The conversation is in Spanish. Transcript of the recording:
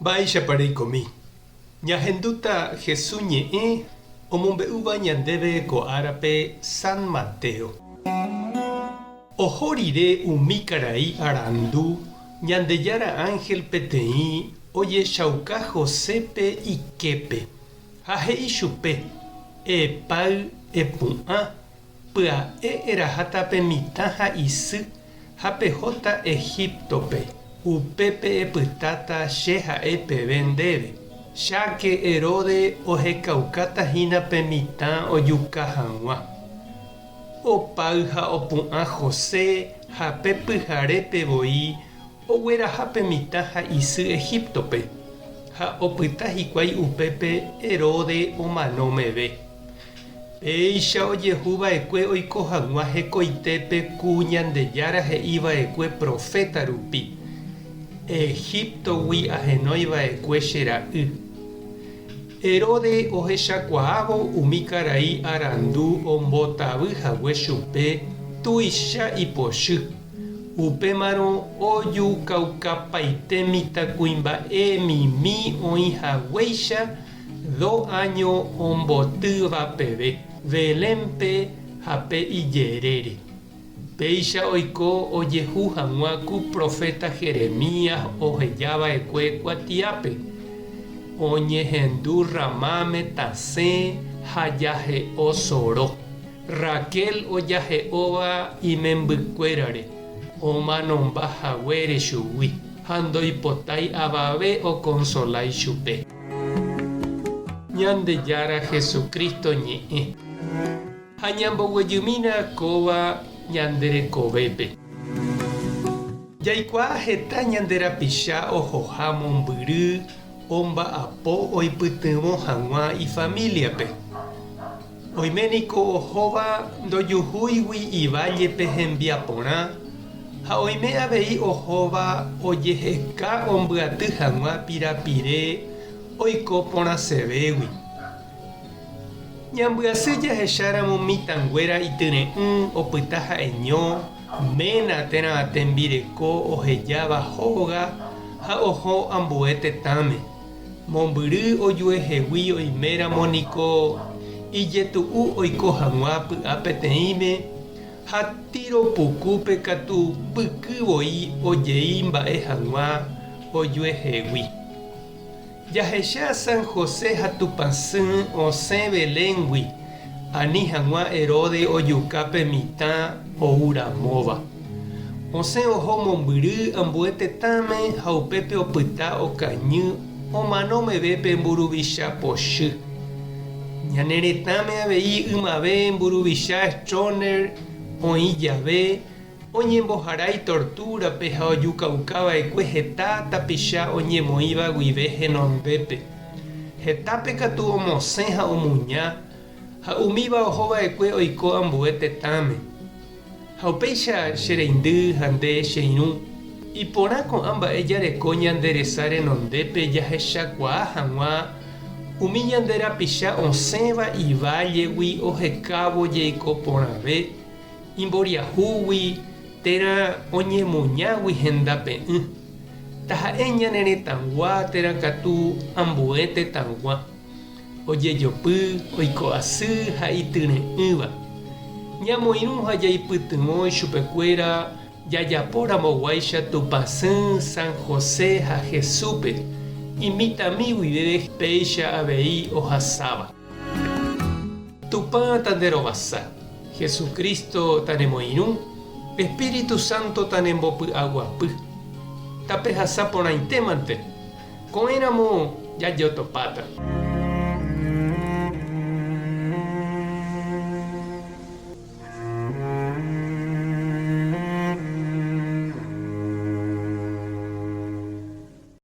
Mba'éicha reikomi. Ñahenduta Jesús ñe'ẽ omombe'úva ñandéve ko árape San Mateo. Oho rire umi karai arandu ñandejára ángel peteĩ ojechauka Josépe iképe ha he'i chupe: epáy epu'ã, pya'e eraháta pe mitã ha isy ha pehóta Egiptope, upépe epytáta che ha'e peve ndéve. Cháke Herode ohekaukáta pe mitã ojuka hag̃ua. Opáy ha opu'ã José ha pe pyharépevoi ogueraha pe mitã ha isy Egiptope ha opyta hikuái upépe Herode omanómeve. Péicha ojehuva'ekue oiko hag̃ua hekoitépe ku Ñandejára he'íva'ekue profeta rupi: Egiptogui ahenóiva'ekue che ra'y. Herode ohechakuaávo umi karai arandu ombotavýhague chupe tuicha ipochy. Upémarõ ojukaukapaite mitãkuimba'e mimi oĩhaguéicha 2 años ombotýva peve Belénpe ha pe ijerére. Péicha oiko ojehu hag̃ua ku profeta Jeremías ohejava'ekue kuatiápe. Oñehendu Ramáme tasẽ ha jahe'o soro. Raquel ojahe'óva imembykuérare, omanombahaguére chugui ha ndoipotái avave oconsolái chupe. Ñandejára Jesucristo ñe'ẽ ha ñamboguejýmina kóva ñanderekovépe. Jaikuaa heta ñanderapicha ohoha mombyry omba'apo oipytyvõ hag̃ua ifamiliape. Oiméniko ohóva ndojuhúigui ivállepe hembiaporã ha oime avei ohóva ojeheka ombyaty hag̃ua pirapire oiko porãsevégui. Ñambyasy jahecháramo mitãnguéra ityre'ỹ opyta ha'eño ména térã tembireko ohejáva hóga ha oho ambue tetãme. Mombyry ojuehegui oiméramo niko ijetu'u oiko hag̃ua py'a peteĩme ha tiropukúpe katu pykyvoi ojei mba'e hag̃ua ojuehegui. Jahecha San José ha tupãsy osẽ Beléngui ani hag̃ua Herode ojuka pe mitã ouramóva. Osẽ oho mombyry ambue tetãme ha upépe opyta okañy omanómeve pe mburuvicha pochy. Ñane retãme avei ymave mburuvicha Stroner oĩ jave oñemboharái torturape ha ojukaukava'ekue heta tapicha oñemoĩva guive henondépe. Hetápe katu omosẽ ha omuña ha umíva ohova'ekue oiko ambue tetãme. Ha upéicha che reindy ha nde che irũ. Iporã ko'ã mba'e jareko ñanderesa renondépe jahechakuaa hag̃ua umi ñanderapicha osẽva ivállegui ohekávo jeiko porãve imboriahúgui térã oñemuñágui hendape'ỹ. Taha'e ñane retãngua térã katu ambue tetãngua ojejopy oiko asy ha ityre'ỹva. Ñamoirũ ha jaipytyvõi chupekuéra jajapóramog̃uáicha tupãsy San José ha Jesúpe imitãmi guive péicha avei ohasáva. Tupã tanderovasa, Jesucristo tanemoirũ, Espíritu Santo tanembopy'aguapy. Tapehasa porãitémante, ko'ẽramo jajotopáta.